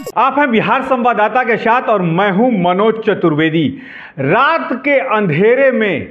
आप हैं बिहार संवाददाता के साथ और मैं हूं मनोज चतुर्वेदी। रात के अंधेरे में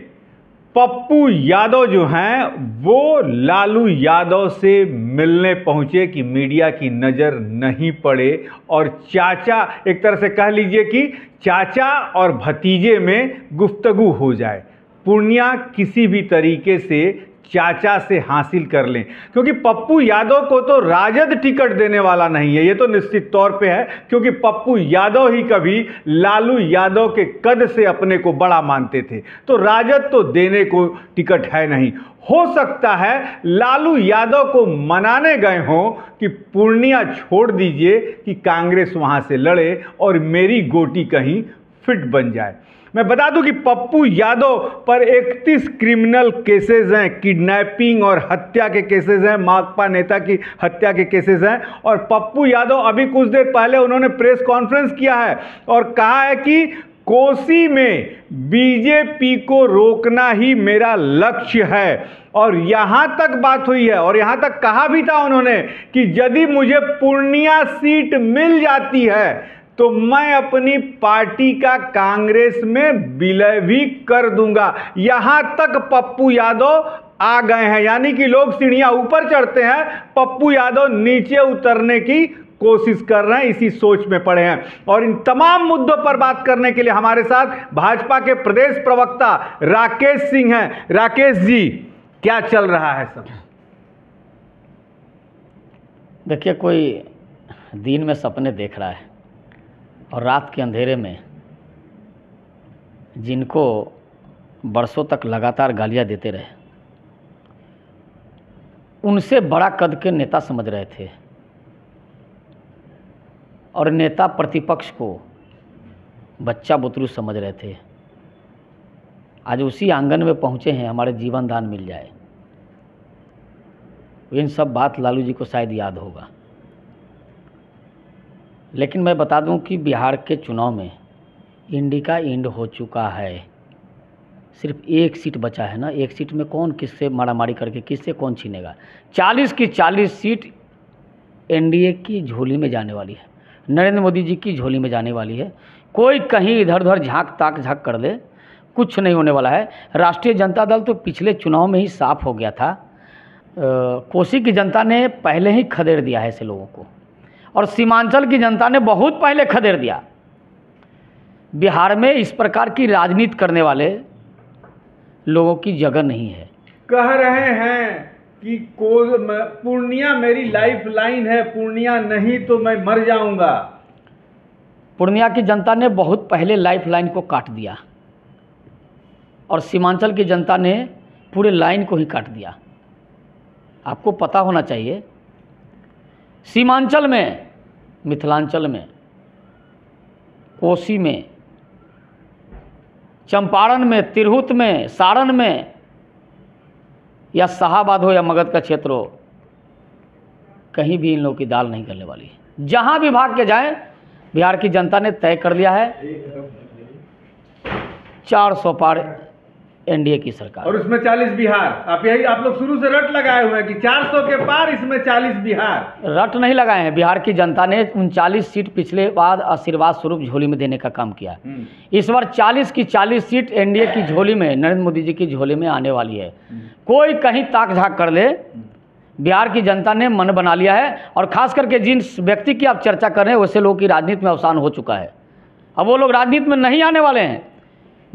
पप्पू यादव जो हैं वो लालू यादव से मिलने पहुंचे कि मीडिया की नज़र नहीं पड़े और चाचा, एक तरह से कह लीजिए कि चाचा और भतीजे में गुफ्तगू हो जाए, पूर्णिया किसी भी तरीके से चाचा से हासिल कर लें, क्योंकि पप्पू यादव को तो राजद टिकट देने वाला नहीं है, ये तो निश्चित तौर पे है, क्योंकि पप्पू यादव ही कभी लालू यादव के कद से अपने को बड़ा मानते थे, तो राजद तो देने को टिकट है नहीं। हो सकता है लालू यादव को मनाने गए हों कि पूर्णिया छोड़ दीजिए कि कांग्रेस वहां से लड़े और मेरी गोटी कहीं फिट बन जाए। मैं बता दूं कि पप्पू यादव पर 31 क्रिमिनल केसेस हैं, किडनैपिंग और हत्या के केसेस हैं, माकपा नेता की हत्या के केसेस हैं। और पप्पू यादव अभी कुछ देर पहले उन्होंने प्रेस कॉन्फ्रेंस किया है और कहा है कि कोसी में बीजेपी को रोकना ही मेरा लक्ष्य है। और यहां तक बात हुई है और यहां तक कहा भी था उन्होंने कि यदि मुझे पूर्णिया सीट मिल जाती है तो मैं अपनी पार्टी का कांग्रेस में विलय भी कर दूंगा। यहां तक पप्पू यादव आ गए हैं, यानी कि लोग सीढ़ियां ऊपर चढ़ते हैं, पप्पू यादव नीचे उतरने की कोशिश कर रहे हैं, इसी सोच में पड़े हैं। और इन तमाम मुद्दों पर बात करने के लिए हमारे साथ भाजपा के प्रदेश प्रवक्ता राकेश सिंह हैं। राकेश जी, क्या चल रहा है सब? देखिए, कोई दिन में सपने देख रहा है और रात के अंधेरे में जिनको बरसों तक लगातार गालियां देते रहे, उनसे बड़ा कद के नेता समझ रहे थे और नेता प्रतिपक्ष को बच्चा बुतरू समझ रहे थे। आज उसी आंगन में पहुंचे हैं, हमारे जीवन दान मिल जाए। इन सब बात लालू जी को शायद याद होगा, लेकिन मैं बता दूं कि बिहार के चुनाव में इंडी का इंड हो चुका है। सिर्फ एक सीट बचा है ना, एक सीट में कौन किससे मारामारी करके किससे कौन छीनेगा। 40 की 40 सीट एनडीए की झोली में जाने वाली है, नरेंद्र मोदी जी की झोली में जाने वाली है। कोई कहीं इधर उधर झाँक कर दे, कुछ नहीं होने वाला है। राष्ट्रीय जनता दल तो पिछले चुनाव में ही साफ हो गया था। कोसी की जनता ने पहले ही खदेड़ दिया है ऐसे लोगों को, और सीमांचल की जनता ने बहुत पहले खदेड़ दिया। बिहार में इस प्रकार की राजनीति करने वाले लोगों की जगह नहीं है। कह रहे हैं कि पूर्णिया मेरी लाइफ लाइन है, पूर्णिया नहीं तो मैं मर जाऊंगा। पूर्णिया की जनता ने बहुत पहले लाइफ लाइन को काट दिया और सीमांचल की जनता ने पूरे लाइन को ही काट दिया। आपको पता होना चाहिए, सीमांचल में, मिथिलांचल में, कोसी में, चंपारण में, तिरहुत में, सारण में, या शाहाबाद हो या मगध का क्षेत्र हो, कहीं भी इन लोगों की दाल नहीं गलने वाली है। जहां भी भाग के जाएं, बिहार की जनता ने तय कर लिया है 400 पार एनडीए की सरकार, और उसमें 40 बिहार। आप लोग शुरू से रट लगाए हुए हैं कि 400 के पार, इसमें 40 बिहार। रट नहीं लगाए हैं। बिहार की जनता ने 39 सीट पिछले बार आशीर्वाद स्वरूप झोली में देने का काम किया। इस बार 40 की 40 सीट एनडीए की झोली में, नरेंद्र मोदी जी की झोली में आने वाली है। कोई कहीं ताक झाँक कर ले, बिहार की जनता ने मन बना लिया है। और खास करके जिस व्यक्ति की आप चर्चा कर रहे हैं, वैसे लोगों की राजनीति में अवसान हो चुका है। अब वो लोग राजनीति में नहीं आने वाले हैं।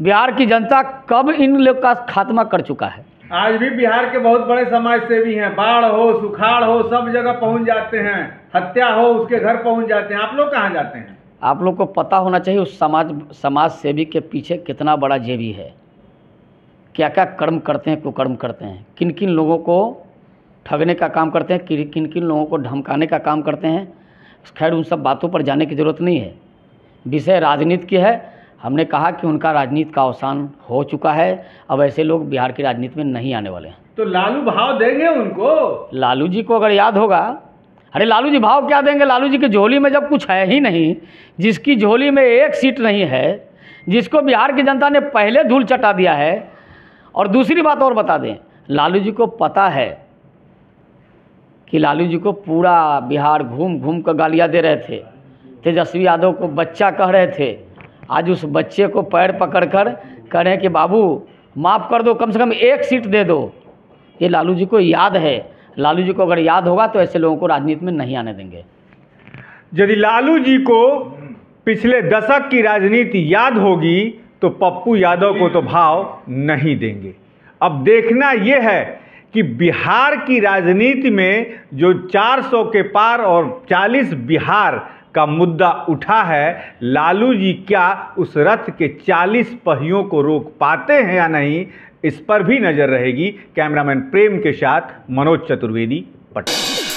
बिहार की जनता कब इन लोग का खात्मा कर चुका है। आज भी बिहार के बहुत बड़े समाज सेवी हैं, बाढ़ हो, सुखाड़ हो, सब जगह पहुंच जाते हैं, हत्या हो उसके घर पहुंच जाते हैं। आप लोग कहाँ जाते हैं? आप लोग को पता होना चाहिए उस समाज सेवी के पीछे कितना बड़ा जेबी है, क्या क्या कर्म करते हैं, कुकर्म करते हैं, किन किन लोगों को ठगने का काम करते हैं, किन किन लोगों को धमकाने का काम करते हैं। खैर, उन सब बातों पर जाने की ज़रूरत नहीं है। विषय राजनीति की है। हमने कहा कि उनका राजनीति का अवसान हो चुका है। अब ऐसे लोग बिहार की राजनीति में नहीं आने वाले हैं। तो लालू भाव देंगे उनको? लालू जी को अगर याद होगा, अरे लालू जी भाव क्या देंगे? लालू जी की झोली में जब कुछ है ही नहीं, जिसकी झोली में एक सीट नहीं है, जिसको बिहार की जनता ने पहले धूल चटा दिया है। और दूसरी बात और बता दें, लालू जी को पता है कि लालू जी को पूरा बिहार घूम घूम कर गालियाँ दे रहे थे तेजस्वी यादव को बच्चा कह रहे थे, आज उस बच्चे को पैर पकड़कर कह रहे हैं कि बाबू माफ़ कर दो, कम से कम एक सीट दे दो। ये लालू जी को याद है। लालू जी को अगर याद होगा तो ऐसे लोगों को राजनीति में नहीं आने देंगे। यदि लालू जी को पिछले दशक की राजनीति याद होगी तो पप्पू यादव को तो भाव नहीं देंगे। अब देखना यह है कि बिहार की राजनीति में जो 400 के पार और 40 बिहार का मुद्दा उठा है, लालू जी क्या उस रथ के 40 पहियों को रोक पाते हैं या नहीं, इस पर भी नजर रहेगी। कैमरामैन प्रेम के साथ मनोज चतुर्वेदी, पटना।